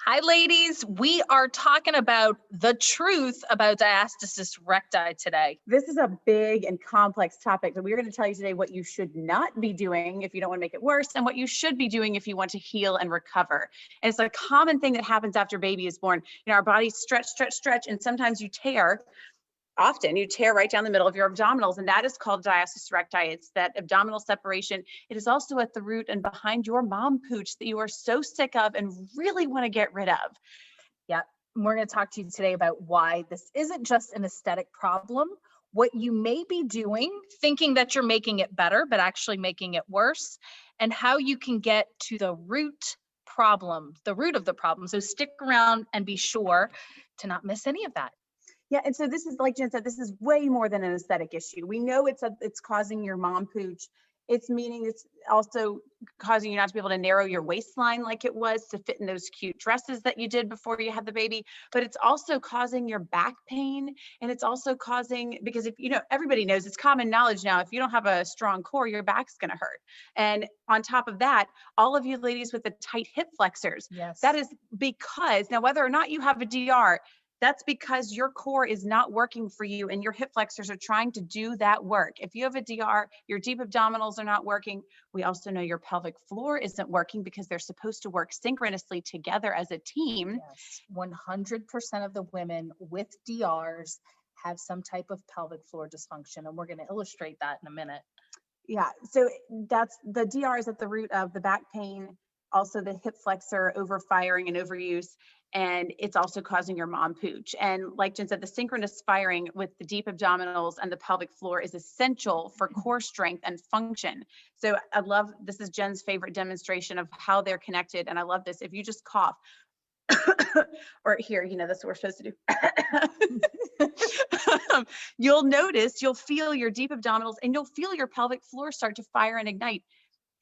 Hi, ladies. We are talking about the truth about diastasis recti today. This is a big and complex topic, but we're going to tell you today what you should not be doing if you don't want to make it worse, and what you should be doing if you want to heal and recover. And it's a common thing that happens after baby is born. Our bodies stretch, and sometimes you tear. Often you tear right down the middle of your abdominals, and that is called diastasis recti. It's that abdominal separation. It is also at the root and behind your mom pooch that you are so sick of and really want to get rid of. Yeah, we're going to talk to you today about why this isn't just an aesthetic problem, what you may be doing, thinking that you're making it better, but actually making it worse, and how you can get to the root problem, the root of the problem. So stick around and be sure to not miss any of that. Yeah, and so this is, like Jen said, this is way more than an aesthetic issue. We know it's causing your mom pooch. It's also causing you not to be able to narrow your waistline like it was to fit in those cute dresses that you did before you had the baby. But it's also causing your back pain, and it's also causing, because if everybody knows, it's common knowledge now, if you don't have a strong core, your back's going to hurt. And on top of that, all of you ladies with the tight hip flexors, yes, that is because now whether or not you have a DR, that's because your core is not working for you and your hip flexors are trying to do that work. If you have a DR, your deep abdominals are not working. We also know your pelvic floor isn't working because they're supposed to work synchronously together as a team. Yes, 100% of the women with DRs have some type of pelvic floor dysfunction, and we're going to illustrate that in a minute. Yeah, so that's the DR is at the root of the back pain, also the hip flexor overfiring and overuse, and it's also causing your mom pooch. And like Jen said, the synchronous firing with the deep abdominals and the pelvic floor is essential for core strength and function. So I love, this is Jen's favorite demonstration of how they're connected. And I love this. If you just cough, or here, that's what we're supposed to do. You'll feel your deep abdominals and you'll feel your pelvic floor start to fire and ignite.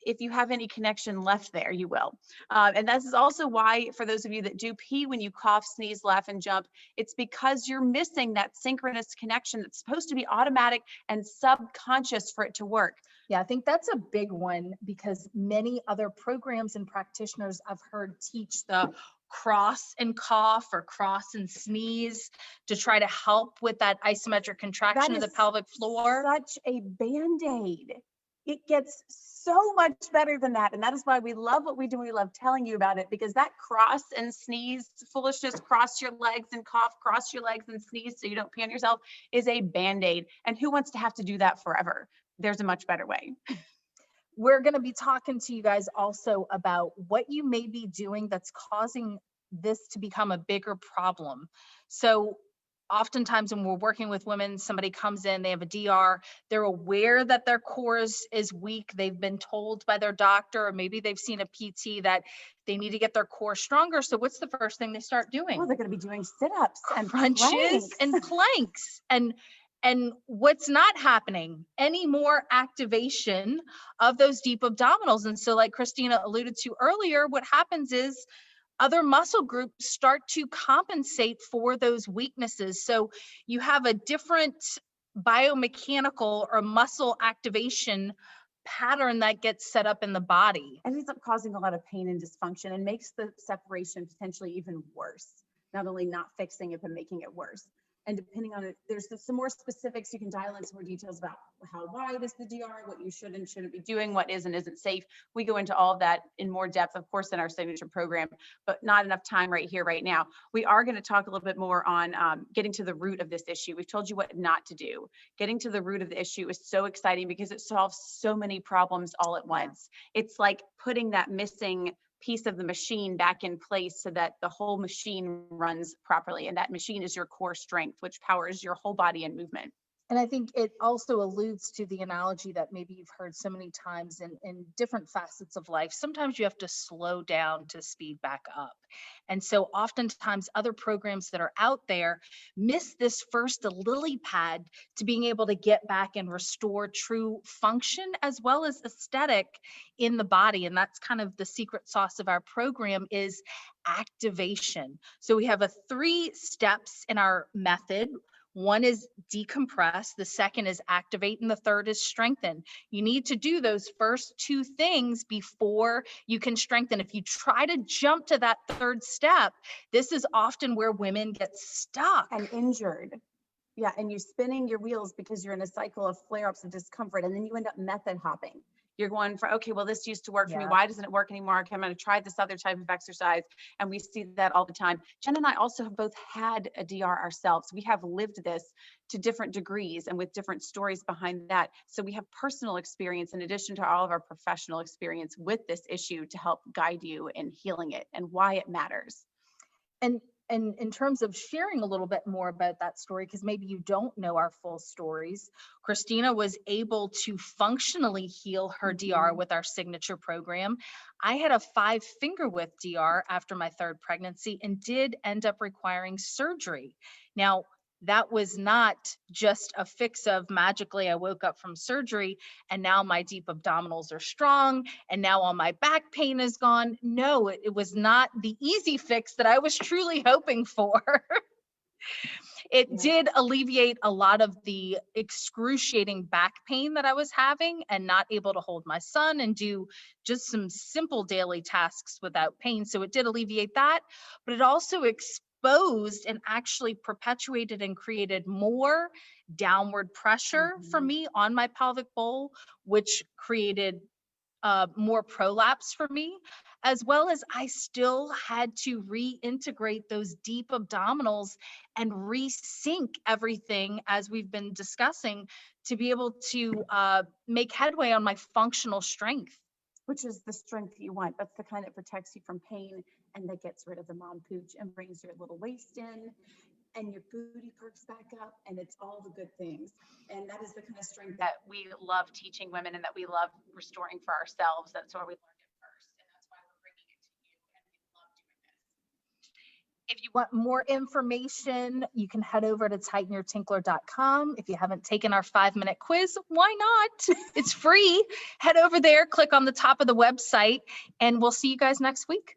If you have any connection left there, you will. And this is also why, for those of you that do pee when you cough, sneeze, laugh, and jump, it's because you're missing that synchronous connection that's supposed to be automatic and subconscious for it to work. Yeah, I think that's a big one, because many other programs and practitioners I've heard teach the cross and cough or cross and sneeze to try to help with that isometric contraction of the pelvic floor. Such a Band-Aid. It gets so much better than that. And that is why we love what we do. We love telling you about it, because that cross and sneeze foolishness, cross your legs and cough, cross your legs and sneeze so you don't pee on yourself, is a Band-Aid. And who wants to have to do that forever? There's a much better way. We're going to be talking to you guys also about what you may be doing that's causing this to become a bigger problem. So oftentimes when we're working with women, somebody comes in, they have a DR, they're aware that their core is weak. They've been told by their doctor, or maybe they've seen a PT that they need to get their core stronger. So what's the first thing they start doing? Well, they're going to be doing sit-ups and crunches and planks. And what's not happening? Any more activation of those deep abdominals. And so, like Christina alluded to earlier, what happens is other muscle groups start to compensate for those weaknesses. So you have a different biomechanical or muscle activation pattern that gets set up in the body. And ends up causing a lot of pain and dysfunction and makes the separation potentially even worse. Not only not fixing it, but making it worse. And depending on it, there's some more specifics. You can dial in some more details about how wide is the DR, what you should and shouldn't be doing, what is and isn't safe. We go into all of that in more depth, of course, in our signature program, but not enough time right here, right now. We are going to talk a little bit more on getting to the root of this issue. We've told you what not to do. Getting to the root of the issue is so exciting because it solves so many problems all at once. It's like putting that missing piece of the machine back in place so that the whole machine runs properly. And that machine is your core strength, which powers your whole body and movement. And I think it also alludes to the analogy that maybe you've heard so many times in different facets of life. Sometimes you have to slow down to speed back up. And so oftentimes other programs that are out there miss this first lily pad to being able to get back and restore true function as well as aesthetic in the body. And that's kind of the secret sauce of our program is activation. So we have 3 steps in our method. One is decompress, the second is activate, and the third is strengthen. You need to do those first two things before you can strengthen. If you try to jump to that third step, this is often where women get stuck and injured. Yeah, and you're spinning your wheels because you're in a cycle of flare-ups of discomfort, and then you end up method hopping. You're going for, okay, well, this used to work for me. Why doesn't it work anymore? Okay, I'm going to try this other type of exercise. And we see that all the time. Jen and I also have both had a DR ourselves. We have lived this to different degrees and with different stories behind that. So we have personal experience in addition to all of our professional experience with this issue to help guide you in healing it and why it matters. And in terms of sharing a little bit more about that story, because maybe you don't know our full stories, Christina was able to functionally heal her DR with our signature program. I had a 5-finger width DR after my 3rd pregnancy and did end up requiring surgery. Now, that was not just a fix of magically I woke up from surgery and now my deep abdominals are strong and now all my back pain is gone. No, it was not the easy fix that I was truly hoping for. It did alleviate a lot of the excruciating back pain that I was having and not able to hold my son and do just some simple daily tasks without pain. So it did alleviate that, but it also exposed and actually perpetuated and created more downward pressure for me on my pelvic bowl, which created more prolapse for me, as well as I still had to reintegrate those deep abdominals and resync everything as we've been discussing to be able to make headway on my functional strength. Which is the strength you want. That's the kind that protects you from pain and that gets rid of the mom pooch and brings your little waist in and your booty perks back up, and it's all the good things. And that is the kind of strength that we love teaching women and that we love restoring for ourselves. That's where we learned it first, and that's why we're bringing it to you, and we love doing this. If you want more information, you can head over to tightenyourtinkler.com. If you haven't taken our 5-minute quiz, why not? It's free. Head over there, click on the top of the website, and we'll see you guys next week.